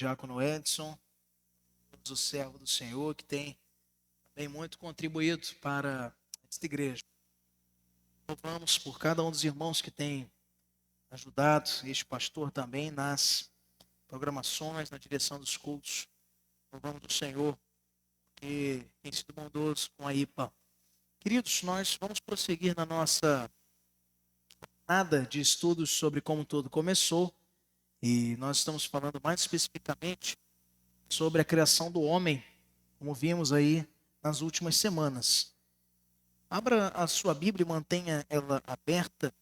Diácono Edson, o servo do Senhor, que tem também muito contribuído para esta igreja. Louvamos por cada um dos irmãos que tem ajudado, este pastor também nas programações, na direção dos cultos. Louvamos o Senhor, que tem sido bondoso com a IPA. Queridos, nós vamos prosseguir na nossa jornada de estudos sobre como tudo começou, e nós estamos falando mais especificamente sobre a criação do homem, como vimos aí nas últimas semanas. Abra a sua Bíblia e mantenha ela aberta.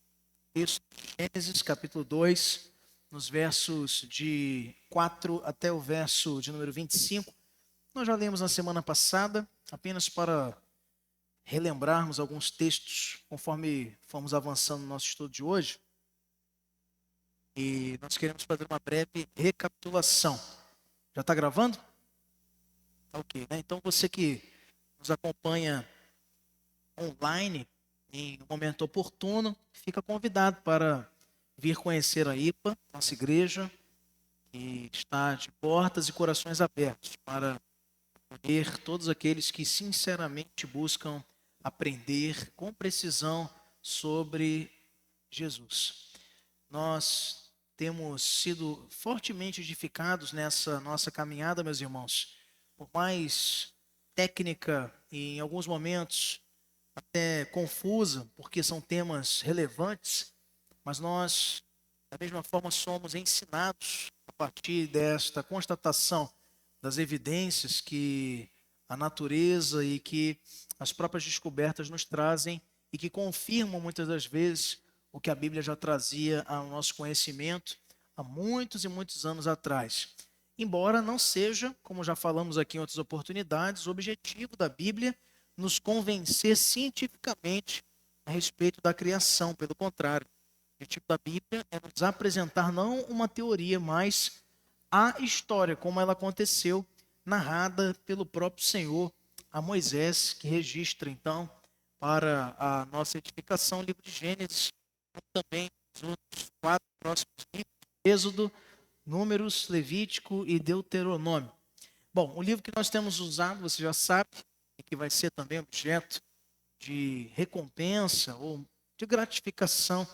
Texto de Gênesis, capítulo 2, nos versos de 4 até o verso de número 25. Nós já lemos na semana passada, apenas para relembrarmos alguns textos, conforme fomos avançando no nosso estudo de hoje. E nós queremos fazer uma breve recapitulação. Já está gravando? Ok, né? Então você que nos acompanha online, em um momento oportuno, fica convidado para vir conhecer a IPA, nossa igreja, que está de portas e corações abertos para acolher todos aqueles que sinceramente buscam aprender com precisão sobre Jesus. Nós temos sido fortemente edificados nessa nossa caminhada, meus irmãos, por mais técnica e em alguns momentos até confusa, porque são temas relevantes, mas nós, da mesma forma, somos ensinados a partir desta constatação das evidências que a natureza e que as próprias descobertas nos trazem e que confirmam muitas das vezes o que a Bíblia já trazia ao nosso conhecimento há muitos e muitos anos atrás. Embora não seja, como já falamos aqui em outras oportunidades, o objetivo da Bíblia nos convencer cientificamente a respeito da criação. Pelo contrário, o objetivo da Bíblia é nos apresentar não uma teoria, mas a história, como ela aconteceu, narrada pelo próprio Senhor a Moisés, que registra, então, para a nossa edificação, o livro de Gênesis, também os outros 4 próximos livros, Êxodo, Números, Levítico e Deuteronômio. Bom, o livro que nós temos usado, você já sabe, e que vai ser também objeto de recompensa ou de gratificação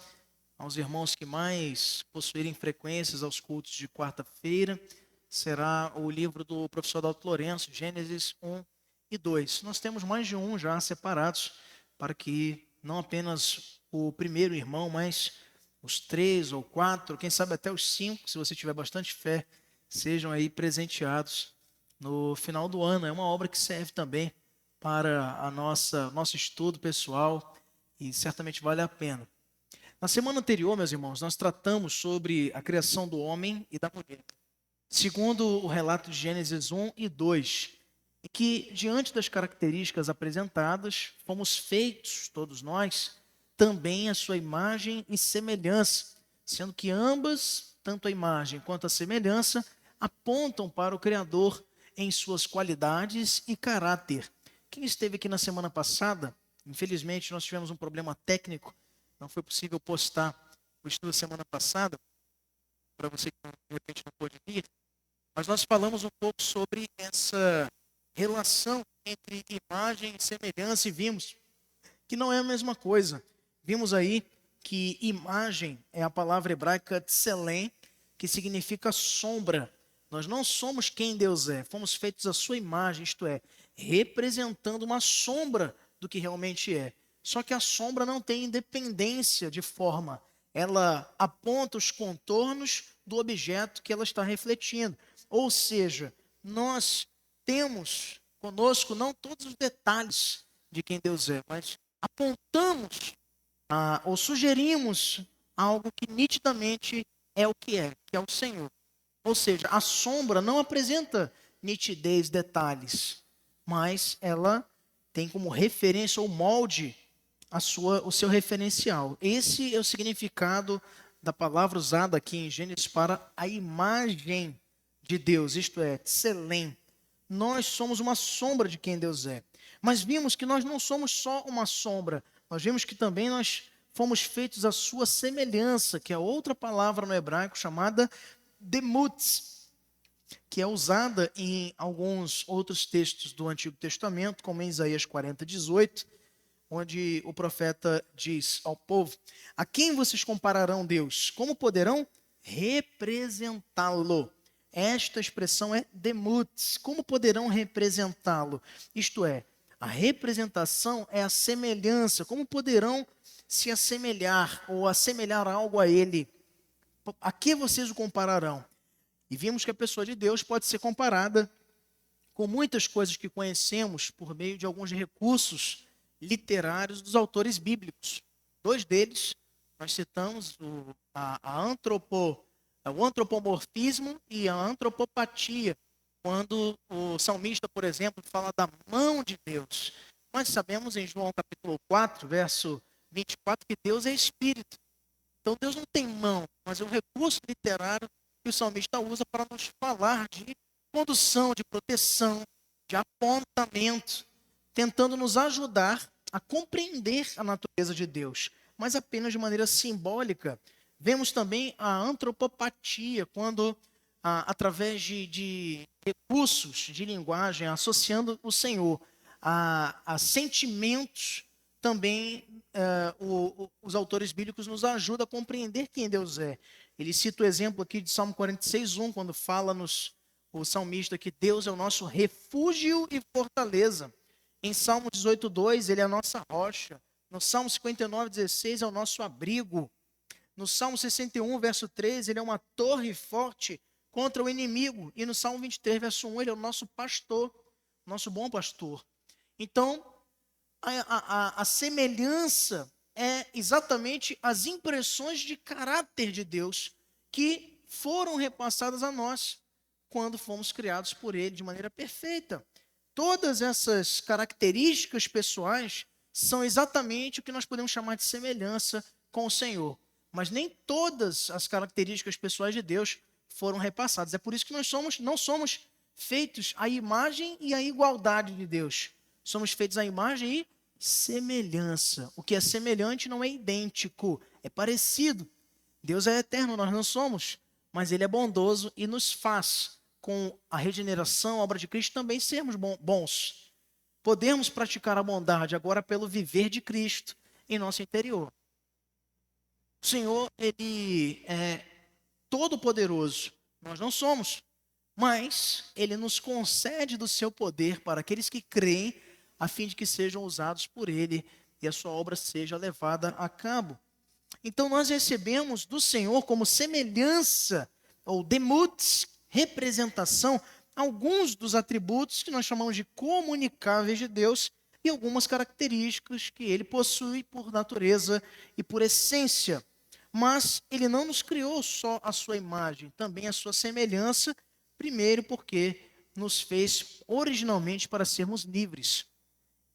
aos irmãos que mais possuírem frequências aos cultos de quarta-feira, será o livro do professor Adalto Lourenço, Gênesis 1 e 2. Nós temos mais de um já separados, para que não apenas o primeiro irmão, mas os 3 ou 4, quem sabe até os 5, se você tiver bastante fé, sejam aí presenteados no final do ano. É uma obra que serve também para a nosso estudo pessoal e certamente vale a pena. Na semana anterior, meus irmãos, nós tratamos sobre a criação do homem e da mulher, segundo o relato de Gênesis 1 e 2, e que, diante das características apresentadas, fomos feitos, todos nós, também a sua imagem e semelhança, sendo que ambas, tanto a imagem quanto a semelhança, apontam para o Criador em suas qualidades e caráter. Quem esteve aqui na semana passada, infelizmente nós tivemos um problema técnico, não foi possível postar o estudo da semana passada, para você que de repente não pôde vir, mas nós falamos um pouco sobre essa relação entre imagem e semelhança e vimos que não é a mesma coisa. Vimos aí que imagem é a palavra hebraica tselem, que significa sombra. Nós não somos quem Deus é, fomos feitos à sua imagem, isto é, representando uma sombra do que realmente é. Só que a sombra não tem independência de forma, ela aponta os contornos do objeto que ela está refletindo. Ou seja, nós temos conosco não todos os detalhes de quem Deus é, mas apontamos ou sugerimos algo que nitidamente é o que é o Senhor. Ou seja, a sombra não apresenta nitidez, detalhes, mas ela tem como referência ou molde o seu referencial. Esse é o significado da palavra usada aqui em Gênesis para a imagem de Deus, isto é, tselem. Nós somos uma sombra de quem Deus é. Mas vimos que nós não somos só uma sombra, nós vimos que também nós fomos feitos à sua semelhança, que é outra palavra no hebraico chamada demutz. que é usada em alguns outros textos do Antigo Testamento, como em Isaías 40:18, onde o profeta diz ao povo: a quem vocês compararão Deus? Como poderão representá-lo? Esta expressão é demut. Como poderão representá-lo? Isto é, a representação é a semelhança. Como poderão se assemelhar ou assemelhar algo a ele? A que vocês o compararão? E vimos que a pessoa de Deus pode ser comparada com muitas coisas que conhecemos por meio de alguns recursos literários dos autores bíblicos. Dois deles, nós citamos o antropomorfismo e a antropopatia, quando o salmista, por exemplo, fala da mão de Deus. Nós sabemos em João capítulo 4, verso 24, que Deus é espírito. Então Deus não tem mão, mas é um recurso literário que o salmista usa para nos falar de condução, de proteção, de apontamento, tentando nos ajudar a compreender a natureza de Deus, mas apenas de maneira simbólica. Vemos também a antropopatia, quando, através de recursos de linguagem, associando o Senhor a sentimentos, também os autores bíblicos nos ajudam a compreender quem Deus é. Ele cita o exemplo aqui de Salmo 46:1, quando fala-nos o salmista que Deus é o nosso refúgio e fortaleza. Em Salmo 18:2, ele é a nossa rocha. No Salmo 59:16, é o nosso abrigo. No Salmo 61, verso 13, ele é uma torre forte contra o inimigo. E no Salmo 23, verso 1, ele é o nosso pastor, nosso bom pastor. Então, a semelhança é exatamente as impressões de caráter de Deus que foram repassadas a nós quando fomos criados por Ele de maneira perfeita. Todas essas características pessoais são exatamente o que nós podemos chamar de semelhança com o Senhor. Mas nem todas as características pessoais de Deus foram repassadas. É por isso que nós não somos feitos à imagem e à igualdade de Deus. Somos feitos à imagem e semelhança. O que é semelhante não é idêntico, é parecido. Deus é eterno, nós não somos, mas Ele é bondoso e nos faz, com a regeneração, a obra de Cristo, também sermos bons. Podemos praticar a bondade agora pelo viver de Cristo em nosso interior. O Senhor, Ele é todo-poderoso, nós não somos, mas Ele nos concede do seu poder para aqueles que creem, a fim de que sejam usados por Ele e a sua obra seja levada a cabo. Então nós recebemos do Senhor como semelhança, ou demut, representação, alguns dos atributos que nós chamamos de comunicáveis de Deus e algumas características que Ele possui por natureza e por essência. Mas Ele não nos criou só a sua imagem, também a sua semelhança, primeiro porque nos fez originalmente para sermos livres.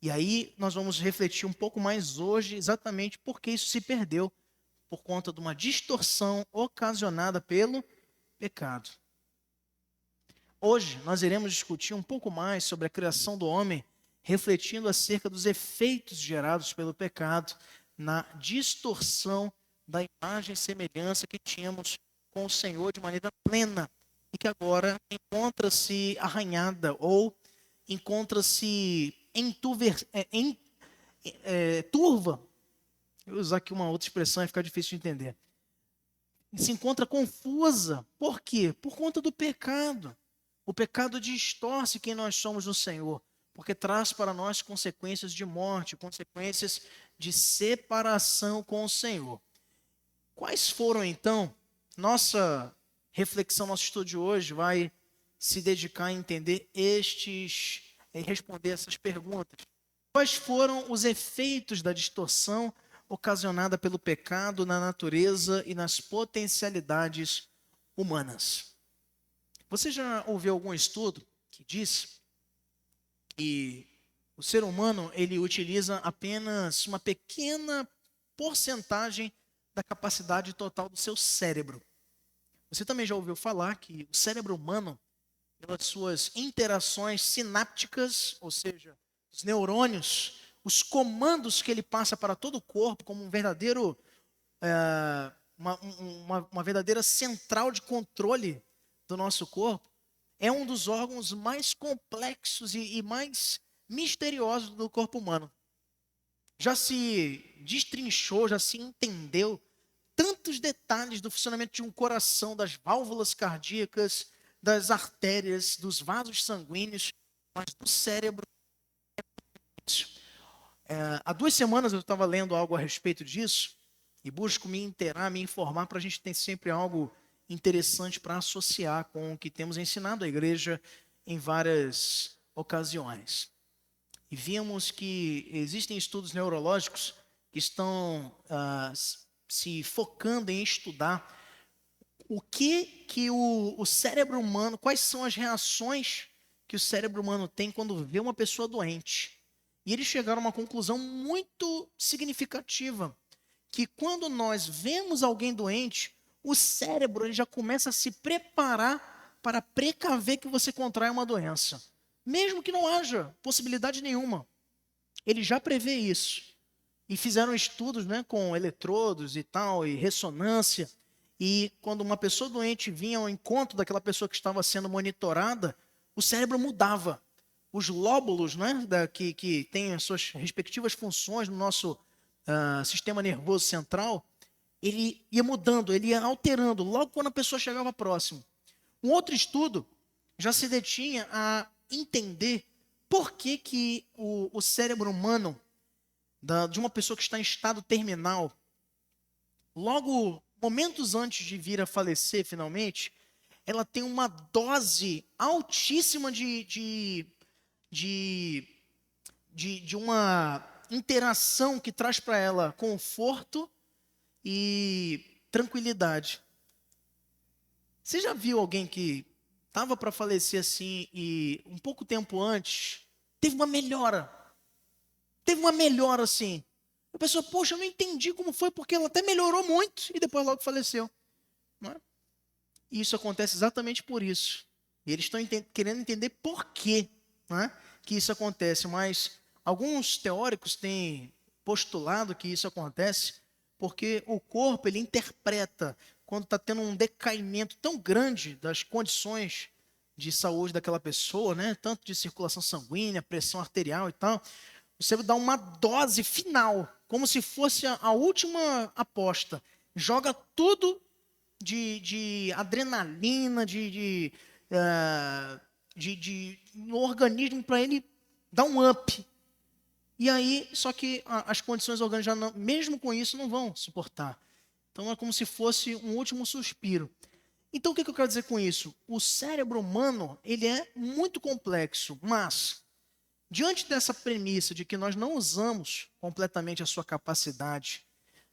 E aí nós vamos refletir um pouco mais hoje exatamente por que isso se perdeu, por conta de uma distorção ocasionada pelo pecado. Hoje nós iremos discutir um pouco mais sobre a criação do homem, refletindo acerca dos efeitos gerados pelo pecado na distorção da imagem e semelhança que tínhamos com o Senhor de maneira plena e que agora encontra-se arranhada ou encontra-se turva. Eu vou usar aqui uma outra expressão, vai ficar difícil de entender. Se encontra confusa. Por quê? Por conta do pecado. O pecado distorce quem nós somos no Senhor, porque traz para nós consequências de morte, consequências de separação com o Senhor. Quais foram, então, nossa reflexão, nosso estudo de hoje vai se dedicar a entender e responder essas perguntas. Quais foram os efeitos da distorção ocasionada pelo pecado na natureza e nas potencialidades humanas? Você já ouviu algum estudo que diz que o ser humano ele utiliza apenas uma pequena porcentagem da capacidade total do seu cérebro? Você também já ouviu falar que o cérebro humano, pelas suas interações sinápticas, ou seja, os neurônios, os comandos que ele passa para todo o corpo, como um verdadeiro, uma verdadeira central de controle do nosso corpo, é um dos órgãos mais complexos e mais misteriosos do corpo humano. Já se destrinchou, já se entendeu tantos detalhes do funcionamento de um coração, das válvulas cardíacas, das artérias, dos vasos sanguíneos, mas do cérebro. Há 2 semanas eu estava lendo algo a respeito disso e busco me inteirar, me informar para a gente ter sempre algo interessante para associar com o que temos ensinado à igreja em várias ocasiões. E vimos que existem estudos neurológicos que estão se focando em estudar o que o cérebro humano, quais são as reações que o cérebro humano tem quando vê uma pessoa doente. E eles chegaram a uma conclusão muito significativa, que quando nós vemos alguém doente, o cérebro ele já começa a se preparar para precaver que você contraia uma doença. Mesmo que não haja possibilidade nenhuma. Ele já prevê isso. E fizeram estudos, né, com eletrodos e tal, e ressonância. E quando uma pessoa doente vinha ao encontro daquela pessoa que estava sendo monitorada, o cérebro mudava. Os lóbulos, né, que têm as suas respectivas funções no nosso sistema nervoso central, ele ia mudando, ele ia alterando, logo quando a pessoa chegava próximo. Um outro estudo já se detinha a entender por que o cérebro humano, de uma pessoa que está em estado terminal, logo momentos antes de vir a falecer finalmente, ela tem uma dose altíssima de uma interação que traz para ela conforto e tranquilidade. Você já viu alguém que estava para falecer assim e um pouco tempo antes teve uma melhora? Teve uma melhora assim. A pessoa, poxa, eu não entendi como foi, porque ela até melhorou muito e depois logo faleceu. Não é? E isso acontece exatamente por isso. E eles estão querendo entender por quê, não é, que isso acontece. Mas alguns teóricos têm postulado que isso acontece porque o corpo ele interpreta quando está tendo um decaimento tão grande das condições de saúde daquela pessoa, né, tanto de circulação sanguínea, pressão arterial e tal. O cérebro dá uma dose final, como se fosse a última aposta. Joga tudo de adrenalina, no organismo para ele dar um up. E aí, só que as condições orgânicas, mesmo com isso, não vão suportar. Então é como se fosse um último suspiro. Então o que eu quero dizer com isso? O cérebro humano, ele é muito complexo, mas diante dessa premissa de que nós não usamos completamente a sua capacidade,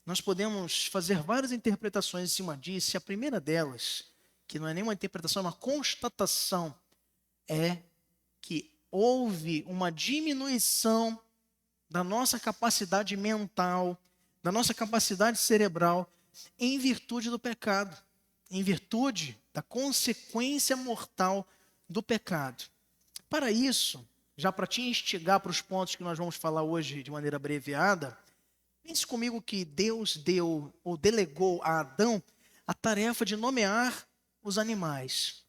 nós podemos fazer várias interpretações em cima disso, e a primeira delas, que não é nenhuma interpretação, é uma constatação, é que houve uma diminuição da nossa capacidade mental, da nossa capacidade cerebral, em virtude do pecado, em virtude da consequência mortal do pecado. Para isso, já para te instigar para os pontos que nós vamos falar hoje de maneira abreviada, pense comigo que Deus deu ou delegou a Adão a tarefa de nomear os animais.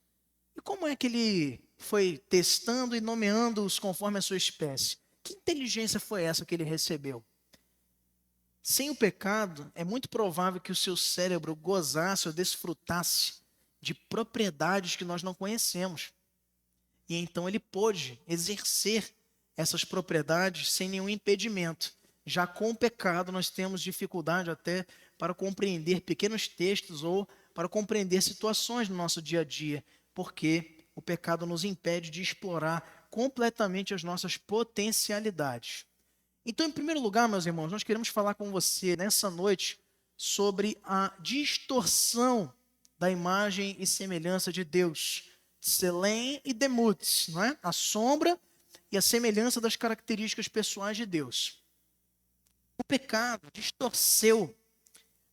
E como é que ele foi testando e nomeando-os conforme a sua espécie? Que inteligência foi essa que ele recebeu? Sem o pecado, é muito provável que o seu cérebro gozasse ou desfrutasse de propriedades que nós não conhecemos. E então ele pôde exercer essas propriedades sem nenhum impedimento. Já com o pecado, nós temos dificuldade até para compreender pequenos textos ou para compreender situações no nosso dia a dia, porque o pecado nos impede de explorar completamente as nossas potencialidades. Então, em primeiro lugar, meus irmãos, nós queremos falar com você nessa noite sobre a distorção da imagem e semelhança de Deus. Selem e Demut, não é? A sombra e a semelhança das características pessoais de Deus. O pecado distorceu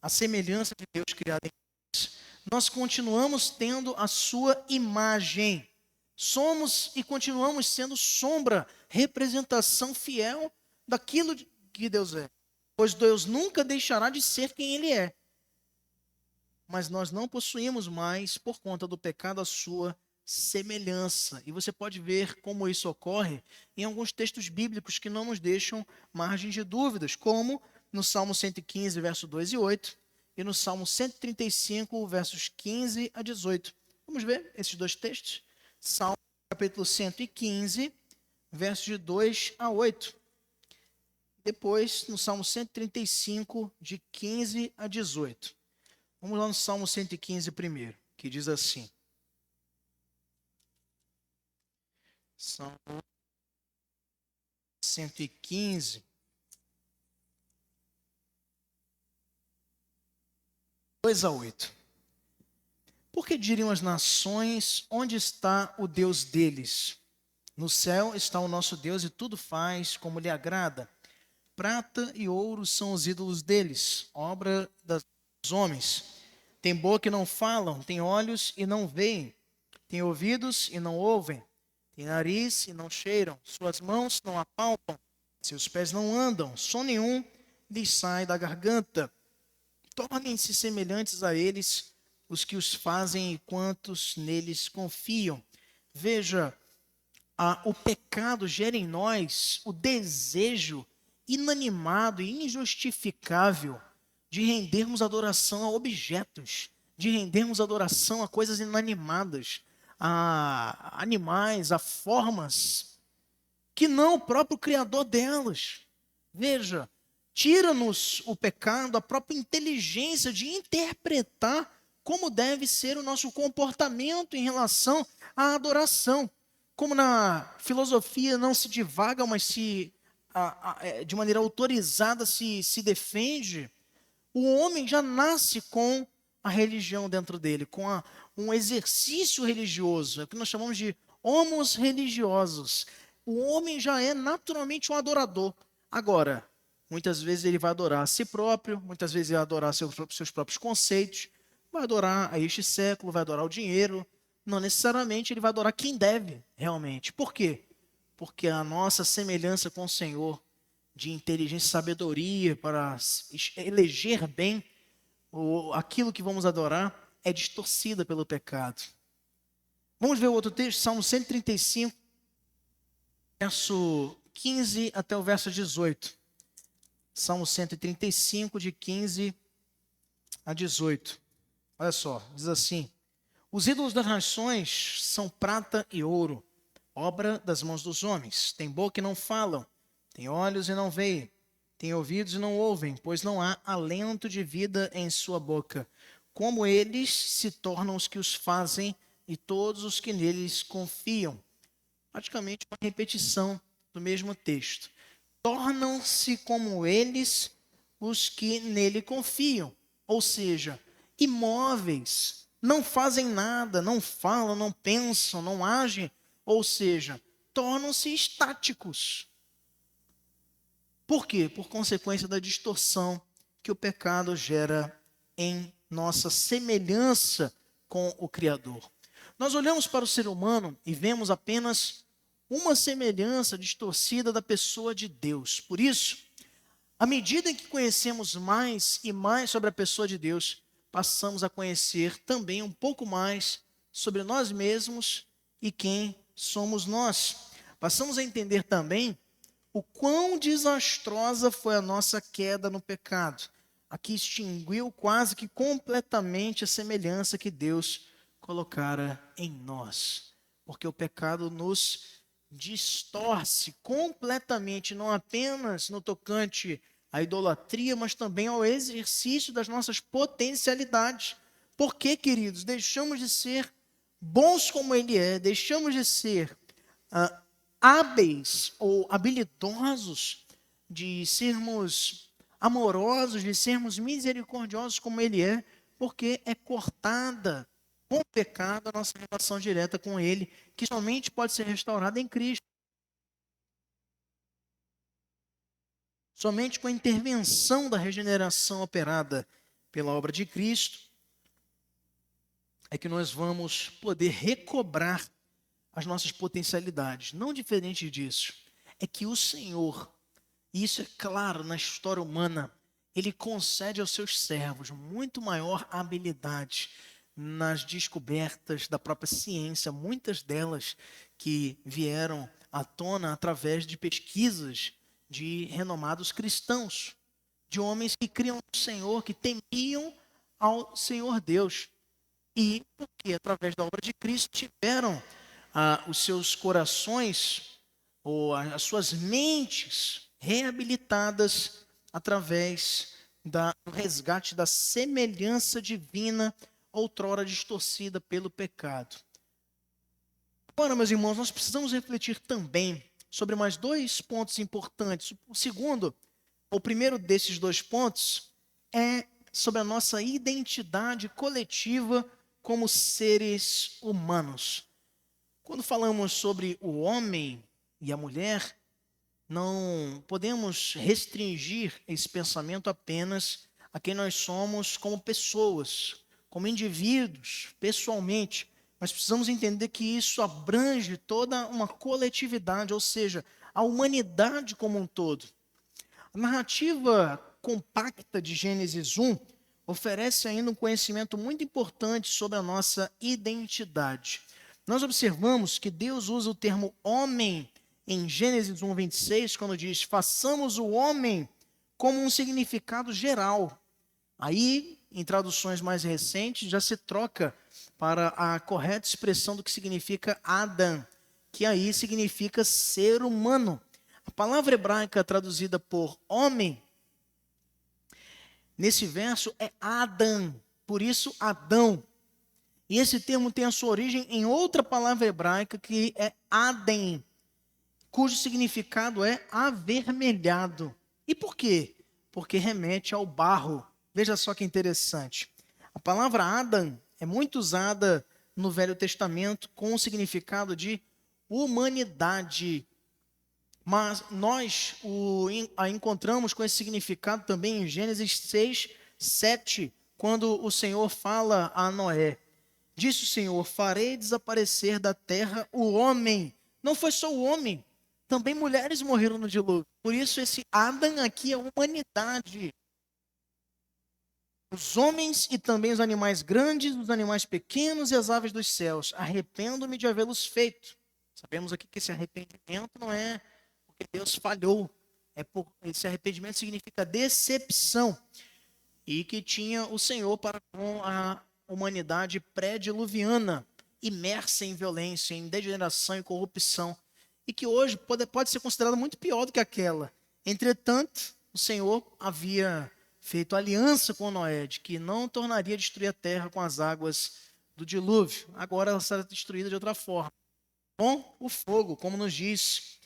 a semelhança de Deus criada em nós. Nós continuamos tendo a sua imagem. Somos e continuamos sendo sombra, representação fiel daquilo que Deus é. Pois Deus nunca deixará de ser quem Ele é. Mas nós não possuímos mais, por conta do pecado, a sua semelhança. E você pode ver como isso ocorre em alguns textos bíblicos que não nos deixam margem de dúvidas, como no Salmo 115, verso 2 e 8, e no Salmo 135, versos 15 a 18. Vamos ver esses dois textos? Salmo capítulo 115, versos de 2 a 8. Depois, no Salmo 135, de 15 a 18. Vamos lá no Salmo 115 primeiro, que diz assim. Salmo 115. Dois a 8. Porque diriam as nações, onde está o Deus deles? No céu está o nosso Deus e tudo faz como lhe agrada. Prata e ouro são os ídolos deles, obra dos homens. Tem boca e não falam, tem olhos e não veem, tem ouvidos e não ouvem, tem nariz e não cheiram, suas mãos não apalpam, seus pés não andam, som nenhum lhes sai da garganta. Tornem-se semelhantes a eles os que os fazem e quantos neles confiam. Veja, o pecado gera em nós o desejo inanimado e injustificável de rendermos adoração a objetos, de rendermos adoração a coisas inanimadas, a animais, a formas, que não o próprio Criador delas. Veja, tira-nos o pecado, a própria inteligência de interpretar como deve ser o nosso comportamento em relação à adoração. Como na filosofia não se divaga, mas de maneira autorizada se defende, o homem já nasce com a religião dentro dele, com um exercício religioso, é o que nós chamamos de homos religiosos. O homem já é naturalmente um adorador. Agora, muitas vezes ele vai adorar a si próprio, muitas vezes ele vai adorar seus próprios conceitos, vai adorar a este século, vai adorar o dinheiro. Não necessariamente ele vai adorar quem deve, realmente. Por quê? Porque a nossa semelhança com o Senhor, de inteligência e sabedoria para eleger bem aquilo que vamos adorar, é distorcida pelo pecado. Vamos ver o outro texto, Salmo 135, verso 15 até o verso 18. Salmo 135, de 15 a 18. Olha só, diz assim: os ídolos das nações são prata e ouro, obra das mãos dos homens. Tem boca e não falam, tem olhos e não veem, tem ouvidos e não ouvem, pois não há alento de vida em sua boca. Como eles se tornam os que os fazem e todos os que neles confiam. Praticamente uma repetição do mesmo texto. Tornam-se como eles os que nele confiam. Ou seja, imóveis, não fazem nada, não falam, não pensam, não agem, ou seja, tornam-se estáticos. Por quê? Por consequência da distorção que o pecado gera em nossa semelhança com o Criador. Nós olhamos para o ser humano e vemos apenas uma semelhança distorcida da pessoa de Deus. Por isso, à medida em que conhecemos mais e mais sobre a pessoa de Deus, passamos a conhecer também um pouco mais sobre nós mesmos e quem somos nós. Passamos a entender também o quão desastrosa foi a nossa queda no pecado. Aqui extinguiu quase que completamente a semelhança que Deus colocara em nós. Porque o pecado nos distorce completamente, não apenas no tocante à idolatria, mas também ao exercício das nossas potencialidades. Porque, queridos, deixamos de ser bons como Ele é, deixamos de ser hábeis ou habilidosos, de sermos amorosos, de sermos misericordiosos como Ele é, porque é cortada com o pecado a nossa relação direta com Ele, que somente pode ser restaurada em Cristo. Somente com a intervenção da regeneração operada pela obra de Cristo é que nós vamos poder recobrar as nossas potencialidades. Não diferente disso, é que o Senhor, e isso é claro na história humana, Ele concede aos seus servos muito maior habilidade nas descobertas da própria ciência, muitas delas que vieram à tona através de pesquisas de renomados cristãos, de homens que criam no Senhor, que temiam ao Senhor Deus. E porque através da obra de Cristo tiveram os seus corações ou as suas mentes reabilitadas através do resgate da semelhança divina outrora distorcida pelo pecado. Agora, meus irmãos, nós precisamos refletir também sobre mais dois pontos importantes. O primeiro desses dois pontos é sobre a nossa identidade coletiva como seres humanos. Quando falamos sobre o homem e a mulher, não podemos restringir esse pensamento apenas a quem nós somos como pessoas, como indivíduos, pessoalmente. Mas precisamos entender que isso abrange toda uma coletividade, ou seja, a humanidade como um todo. A narrativa compacta de Gênesis 1 oferece ainda um conhecimento muito importante sobre a nossa identidade. Nós observamos que Deus usa o termo homem em Gênesis 1, 26, quando diz: façamos o homem como um significado geral. Aí, em traduções mais recentes, já se troca para a correta expressão do que significa Adam, que aí significa ser humano. A palavra hebraica traduzida por homem, nesse verso é Adam, por isso Adão. E esse termo tem a sua origem em outra palavra hebraica que é Adem, cujo significado é avermelhado. E por quê? Porque remete ao barro. Veja só que interessante. A palavra Adam é muito usada no Velho Testamento com o significado de humanidade. Mas nós a encontramos com esse significado também em Gênesis 6, 7, quando o Senhor fala a Noé. Disse o Senhor: farei desaparecer da terra o homem. Não foi só o homem, também mulheres morreram no dilúvio. Por isso esse Adam aqui é a humanidade. Os homens e também os animais grandes, os animais pequenos e as aves dos céus. Arrependo-me de havê-los feito. Sabemos aqui que esse arrependimento não é porque Deus falhou. Esse arrependimento significa decepção. E que tinha o Senhor para com a humanidade pré-diluviana, imersa em violência, em degeneração e corrupção. E que hoje pode ser considerada muito pior do que aquela. Entretanto, o Senhor havia feito aliança com Noé, de que não tornaria a destruir a terra com as águas do dilúvio. Agora ela será destruída de outra forma. Com o fogo, como nos diz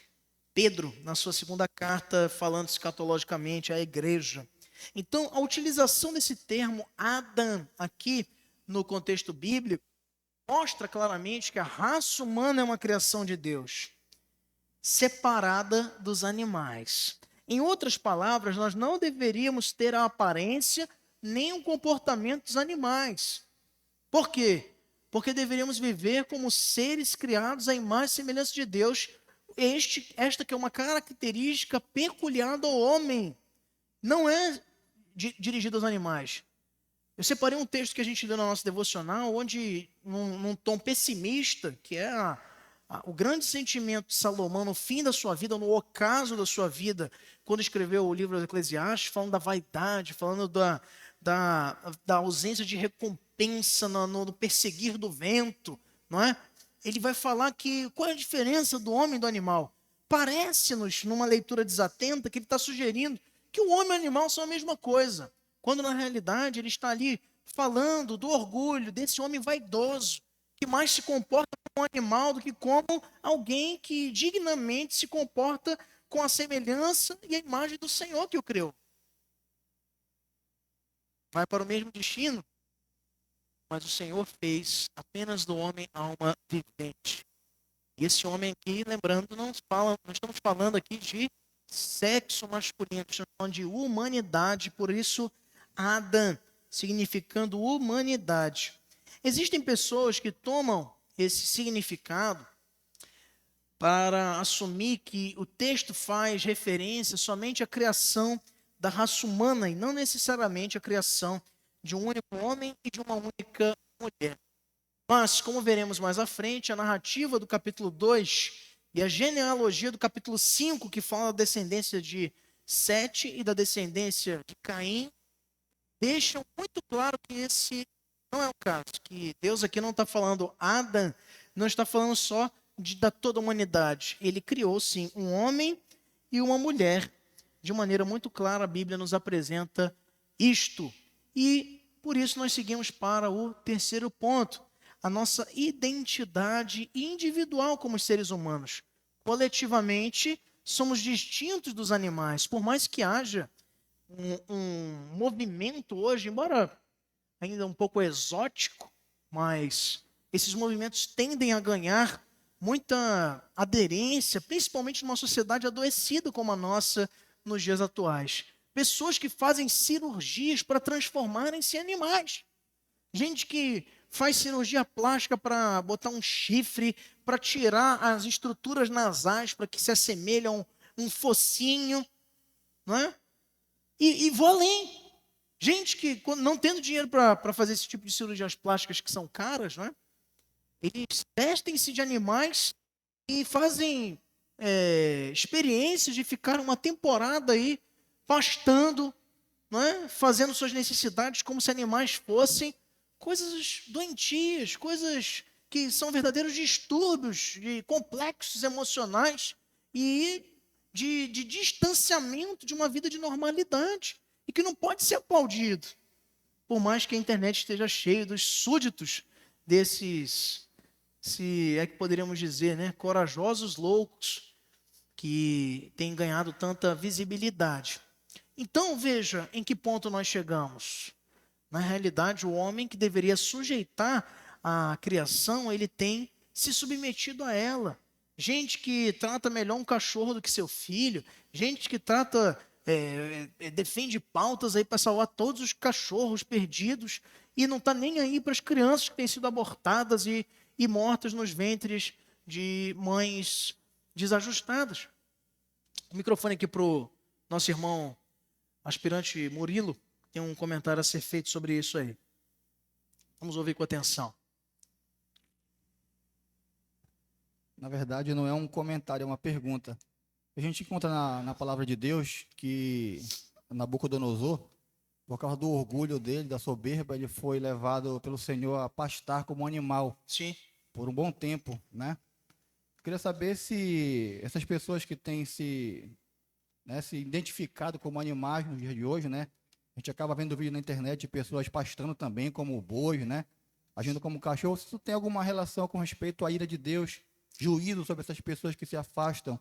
Pedro, na sua segunda carta, falando escatologicamente à igreja. Então, a utilização desse termo Adam aqui no contexto bíblico mostra claramente que a raça humana é uma criação de Deus, separada dos animais. Em outras palavras, nós não deveríamos ter a aparência nem o comportamento dos animais. Por quê? Porque deveríamos viver como seres criados à imagem e semelhança de Deus. Esta que é uma característica peculiar do homem. Não é dirigido aos animais. Eu separei um texto que a gente leu na nossa devocional, onde, num tom pessimista, que é o grande sentimento de Salomão no fim da sua vida, no ocaso da sua vida, quando escreveu o livro do Eclesiastes, falando da vaidade, falando da ausência de recompensa no perseguir do vento, não é? Ele vai falar que qual é a diferença do homem e do animal. Parece-nos, numa leitura desatenta, que ele está sugerindo que o homem e o animal são a mesma coisa, quando na realidade ele está ali falando do orgulho desse homem vaidoso, que mais se comporta como um animal do que como alguém que dignamente se comporta com a semelhança e a imagem do Senhor que o criou. Vai para o mesmo destino, mas o Senhor fez apenas do homem alma vivente. E esse homem aqui, lembrando, não estamos falando aqui de sexo masculino, estamos falando de humanidade, por isso Adam, significando humanidade. Existem pessoas que tomam esse significado para assumir que o texto faz referência somente à criação da raça humana e não necessariamente à criação de um único homem e de uma única mulher. Mas, como veremos mais à frente, a narrativa do capítulo 2 e a genealogia do capítulo 5, que fala da descendência de Sete e da descendência de Caim, deixam muito claro que esse não é o caso, que Deus aqui não está falando Adão, não está falando só da toda a humanidade. Ele criou, sim, um homem e uma mulher. De maneira muito clara, a Bíblia nos apresenta isto. E por isso nós seguimos para o terceiro ponto, a nossa identidade individual como seres humanos. Coletivamente, somos distintos dos animais, por mais que haja um movimento hoje, embora ainda um pouco exótico, mas esses movimentos tendem a ganhar muita aderência, principalmente numa sociedade adoecida como a nossa nos dias atuais. Pessoas que fazem cirurgias para transformarem-se em animais. Gente que faz cirurgia plástica para botar um chifre, para tirar as estruturas nasais, para que se assemelham a um focinho, não é? E vou além. Gente que, não tendo dinheiro para fazer esse tipo de cirurgias plásticas que são caras, não é? Eles vestem-se de animais e fazem experiências de ficar uma temporada aí pastando, não é? Fazendo suas necessidades como se animais fossem coisas doentias, coisas que são verdadeiros distúrbios, de complexos emocionais e de distanciamento de uma vida de normalidade e que não pode ser aplaudido, por mais que a internet esteja cheia dos súditos desses, se é que poderíamos dizer, né, corajosos loucos que têm ganhado tanta visibilidade. Então, veja em que ponto nós chegamos. Na realidade, o homem que deveria sujeitar a criação, ele tem se submetido a ela. Gente que trata melhor um cachorro do que seu filho, gente que defende pautas aí para salvar todos os cachorros perdidos e não está nem aí para as crianças que têm sido abortadas e mortas nos ventres de mães desajustadas. O microfone aqui para o nosso irmão aspirante Murilo. Tem um comentário a ser feito sobre isso aí. Vamos ouvir com atenção. Na verdade, não é um comentário, é uma pergunta. A gente encontra na palavra de Deus que Nabucodonosor, por causa do orgulho dele, da soberba, ele foi levado pelo Senhor a pastar como animal. Sim. Por um bom tempo, né? Queria saber se essas pessoas que têm se identificado como animais nos dias de hoje, né? A gente acaba vendo vídeo na internet de pessoas pastando também como bois, né? Agindo como cachorro. Se isso tem alguma relação com respeito à ira de Deus, juízo sobre essas pessoas que se afastam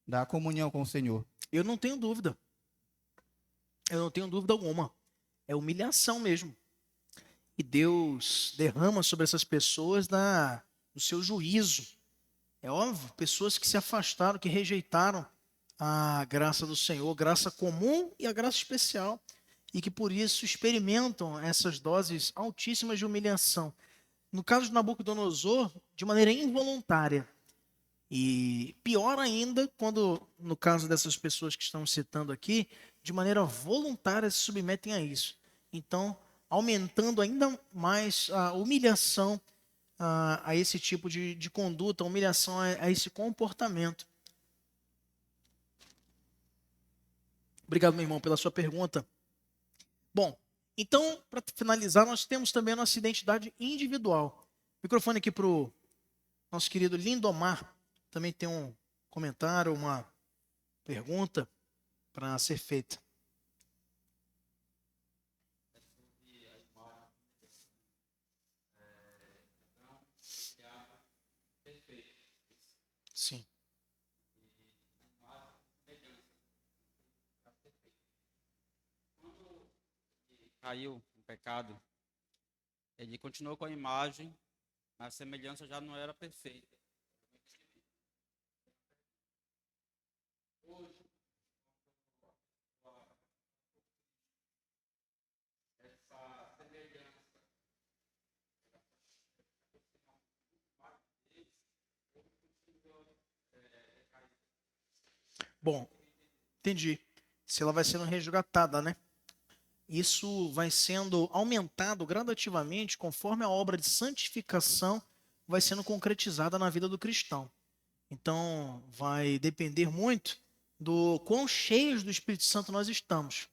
da comunhão com o Senhor? Eu não tenho dúvida. Eu não tenho dúvida alguma. É humilhação mesmo. E Deus derrama sobre essas pessoas o seu juízo. É óbvio, pessoas que se afastaram, que rejeitaram a graça do Senhor, graça comum e a graça especial, e que por isso experimentam essas doses altíssimas de humilhação. No caso de Nabucodonosor, de maneira involuntária. E pior ainda, quando, no caso dessas pessoas que estamos citando aqui, de maneira voluntária se submetem a isso. Então, aumentando ainda mais a humilhação a esse tipo de conduta, a humilhação a esse comportamento. Obrigado, meu irmão, pela sua pergunta. Bom, então, para finalizar, nós temos também a nossa identidade individual. Microfone aqui para o nosso querido Lindomar. Também tem um comentário, uma pergunta para ser feita. Sim. Caiu no pecado, ele continuou com a imagem, mas a semelhança já não era perfeita. Hoje, essa semelhança Bom, entendi. Se ela vai sendo resgatada, né? isso vai sendo aumentado gradativamente conforme a obra de santificação vai sendo concretizada na vida do cristão. Então, vai depender muito do quão cheios do Espírito Santo nós estamos.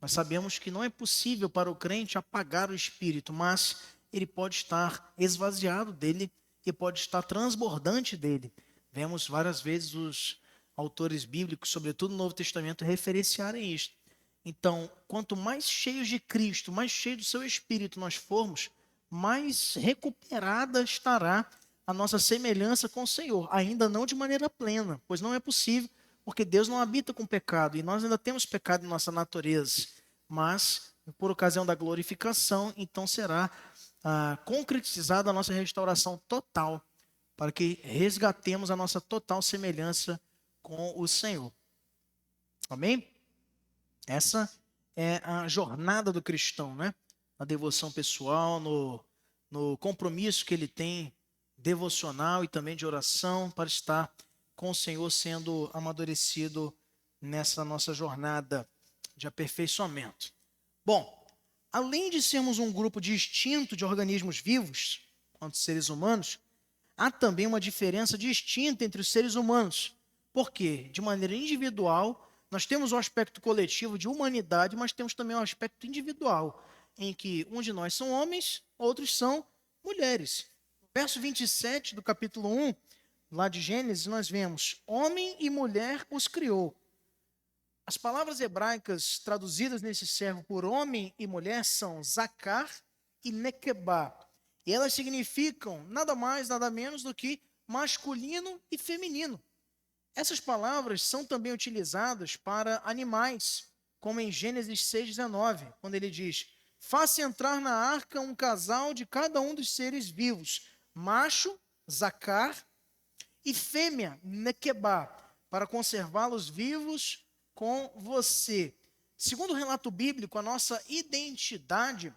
Nós sabemos que não é possível para o crente apagar o Espírito, mas ele pode estar esvaziado dele e pode estar transbordante dele. Vemos várias vezes os autores bíblicos, sobretudo no Novo Testamento, referenciarem isto. Então, quanto mais cheios de Cristo, mais cheios do seu Espírito nós formos, mais recuperada estará a nossa semelhança com o Senhor, ainda não de maneira plena, pois não é possível, porque Deus não habita com pecado, e nós ainda temos pecado em nossa natureza, mas por ocasião da glorificação, então será concretizada a nossa restauração total, para que resgatemos a nossa total semelhança com o Senhor. Amém? Essa é a jornada do cristão, né? Na devoção pessoal, no compromisso que ele tem devocional e também de oração para estar com o Senhor sendo amadurecido nessa nossa jornada de aperfeiçoamento. Bom, além de sermos um grupo distinto de organismos vivos, quanto seres humanos, há também uma diferença distinta entre os seres humanos. Por quê? De maneira individual, nós temos o aspecto coletivo de humanidade, mas temos também o aspecto individual, em que um de nós são homens, outros são mulheres. No verso 27 do capítulo 1, lá de Gênesis, nós vemos: homem e mulher os criou. As palavras hebraicas traduzidas nesse servo por homem e mulher são zakar e nekebá. E elas significam nada mais, nada menos do que masculino e feminino. Essas palavras são também utilizadas para animais, como em Gênesis 6,19, quando ele diz: faça entrar na arca um casal de cada um dos seres vivos, macho, zakar, e fêmea, nekebá, para conservá-los vivos com você. Segundo o relato bíblico, a nossa identidade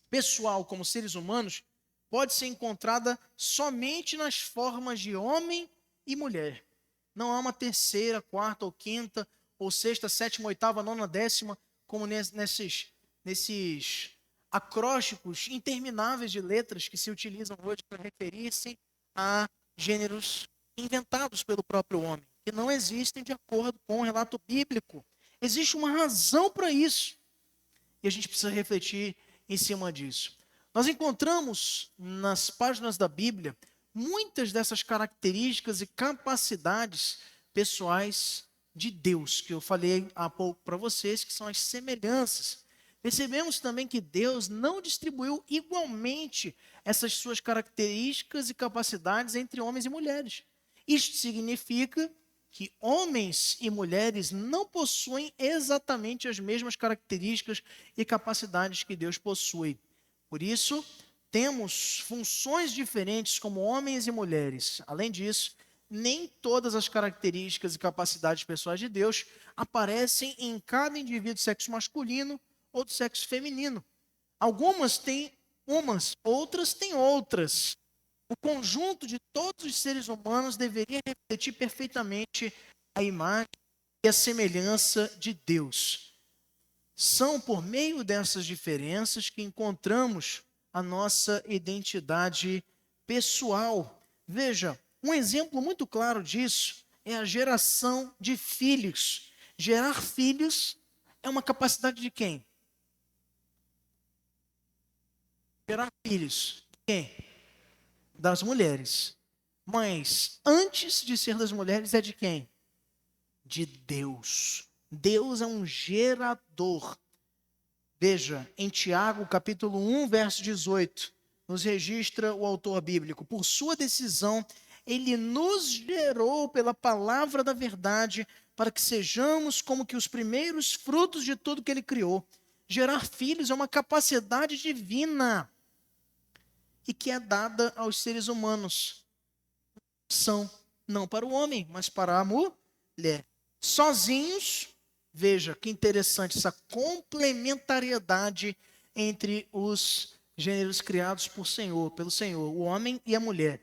pessoal como seres humanos pode ser encontrada somente nas formas de homem e mulher. Não há uma terceira, quarta ou quinta, ou sexta, sétima, oitava, nona, décima, como nesses acrósticos intermináveis de letras que se utilizam hoje para referir-se a gêneros inventados pelo próprio homem, que não existem de acordo com o relato bíblico. Existe uma razão para isso, e a gente precisa refletir em cima disso. Nós encontramos nas páginas da Bíblia muitas dessas características e capacidades pessoais de Deus, que eu falei há pouco para vocês, que são as semelhanças. Percebemos também que Deus não distribuiu igualmente essas suas características e capacidades entre homens e mulheres. Isto significa que homens e mulheres não possuem exatamente as mesmas características e capacidades que Deus possui. Por isso, temos funções diferentes como homens e mulheres. Além disso, nem todas as características e capacidades pessoais de Deus aparecem em cada indivíduo do sexo masculino ou do sexo feminino. Algumas têm umas, outras têm outras. O conjunto de todos os seres humanos deveria refletir perfeitamente a imagem e a semelhança de Deus. São por meio dessas diferenças que encontramos a nossa identidade pessoal. Veja, um exemplo muito claro disso é a geração de filhos. Gerar filhos é uma capacidade de quem? Gerar filhos de quem? Das mulheres. Mas antes de ser das mulheres, é de quem? De Deus. Deus é um gerador. Veja, em Tiago, capítulo 1, verso 18, nos registra o autor bíblico: por sua decisão, ele nos gerou pela palavra da verdade, para que sejamos como que os primeiros frutos de tudo que ele criou. Gerar filhos é uma capacidade divina e que é dada aos seres humanos. São não para o homem, mas para a mulher. Sozinhos, veja que interessante essa complementariedade entre os gêneros criados pelo Senhor, o homem e a mulher.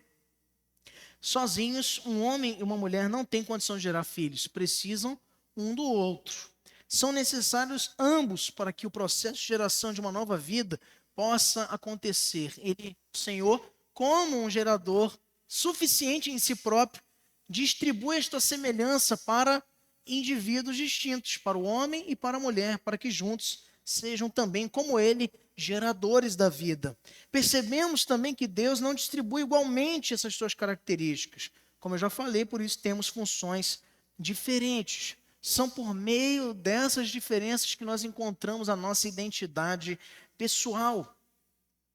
Sozinhos, um homem e uma mulher não têm condição de gerar filhos, precisam um do outro. São necessários ambos para que o processo de geração de uma nova vida possa acontecer. Ele, o Senhor, como um gerador suficiente em si próprio, distribui esta semelhança para indivíduos distintos, para o homem e para a mulher, para que juntos sejam também, como ele, geradores da vida. Percebemos também que Deus não distribui igualmente essas suas características. Como eu já falei, por isso temos funções diferentes. São por meio dessas diferenças que nós encontramos a nossa identidade pessoal.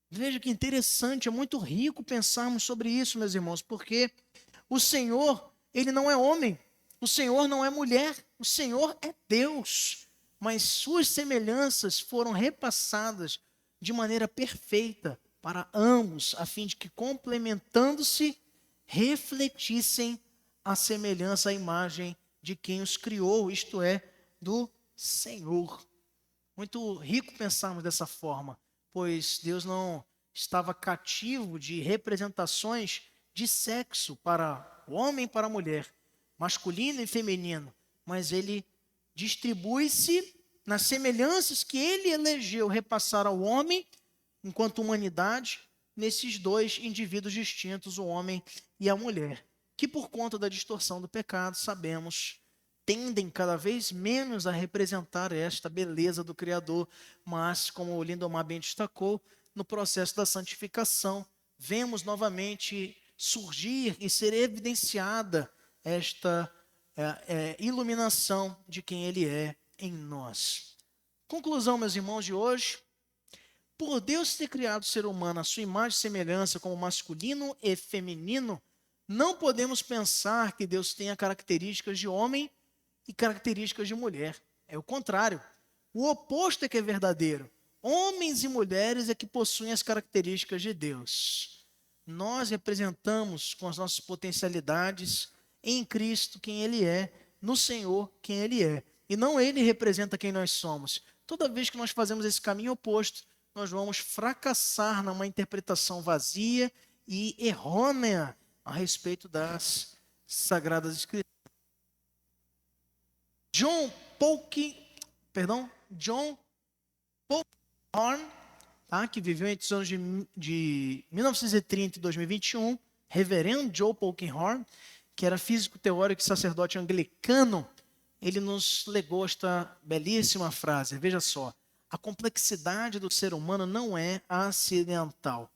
Veja que interessante, é muito rico pensarmos sobre isso, meus irmãos, porque o Senhor, ele não é homem, o Senhor não é mulher, o Senhor é Deus, mas suas semelhanças foram repassadas de maneira perfeita para ambos, a fim de que, complementando-se, refletissem a semelhança, a imagem de quem os criou, isto é, do Senhor. Muito rico pensarmos dessa forma, pois Deus não estava cativo de representações de sexo para o homem e para a mulher, masculino e feminino, mas ele distribui-se nas semelhanças que ele elegeu repassar ao homem, enquanto humanidade, nesses dois indivíduos distintos, o homem e a mulher, que por conta da distorção do pecado, sabemos, tendem cada vez menos a representar esta beleza do Criador, mas, como o Lindomar bem destacou, no processo da santificação, vemos novamente surgir e ser evidenciada esta iluminação de quem Ele é em nós. Conclusão, meus irmãos, de hoje. Por Deus ter criado o ser humano à sua imagem e semelhança como masculino e feminino, não podemos pensar que Deus tenha características de homem e características de mulher. É o contrário. O oposto é que é verdadeiro. Homens e mulheres é que possuem as características de Deus. Nós representamos com as nossas potencialidades em Cristo quem Ele é, no Senhor quem Ele é. E não Ele representa quem nós somos. Toda vez que nós fazemos esse caminho oposto, nós vamos fracassar numa interpretação vazia e errônea a respeito das Sagradas Escrituras. John Polkinghorne, tá, que viveu entre os anos de 1930 e 2021, reverendo John Polkinghorne, que era físico teórico e sacerdote anglicano, ele nos legou esta belíssima frase. Veja só, a complexidade do ser humano não é acidental.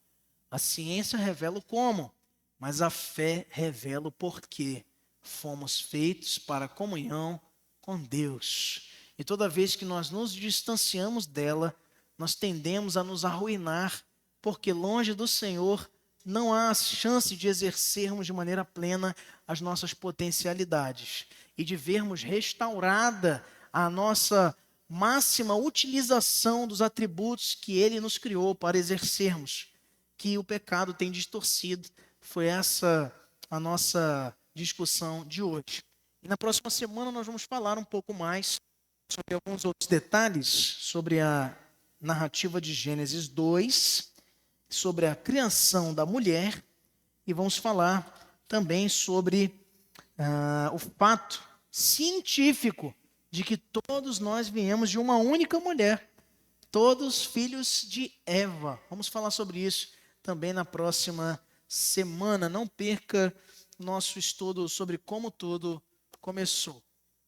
A ciência revela o como, mas a fé revela o porquê. Fomos feitos para a comunhão com Deus. E toda vez que nós nos distanciamos dela, nós tendemos a nos arruinar, porque longe do Senhor não há chance de exercermos de maneira plena as nossas potencialidades e de vermos restaurada a nossa máxima utilização dos atributos que Ele nos criou para exercermos, que o pecado tem distorcido. Foi essa a nossa discussão de hoje. E na próxima semana nós vamos falar um pouco mais sobre alguns outros detalhes sobre a narrativa de Gênesis 2, sobre a criação da mulher, e vamos falar também sobre o fato científico de que todos nós viemos de uma única mulher, todos filhos de Eva. Vamos falar sobre isso também na próxima semana. Não perca nosso estudo sobre como tudo começou.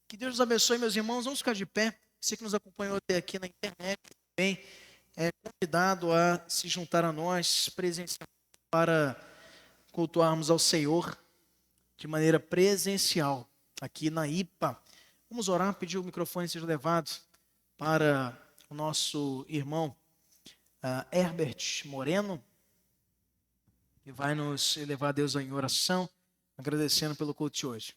Que Deus os abençoe, meus irmãos. Vamos ficar de pé. Você que nos acompanhou até aqui na internet também é convidado a se juntar a nós presencialmente para cultuarmos ao Senhor de maneira presencial aqui na IPA. Vamos orar, pedir o microfone seja levado para o nosso irmão Herbert Moreno, que vai nos elevar a Deus em oração, agradecendo pelo culto de hoje.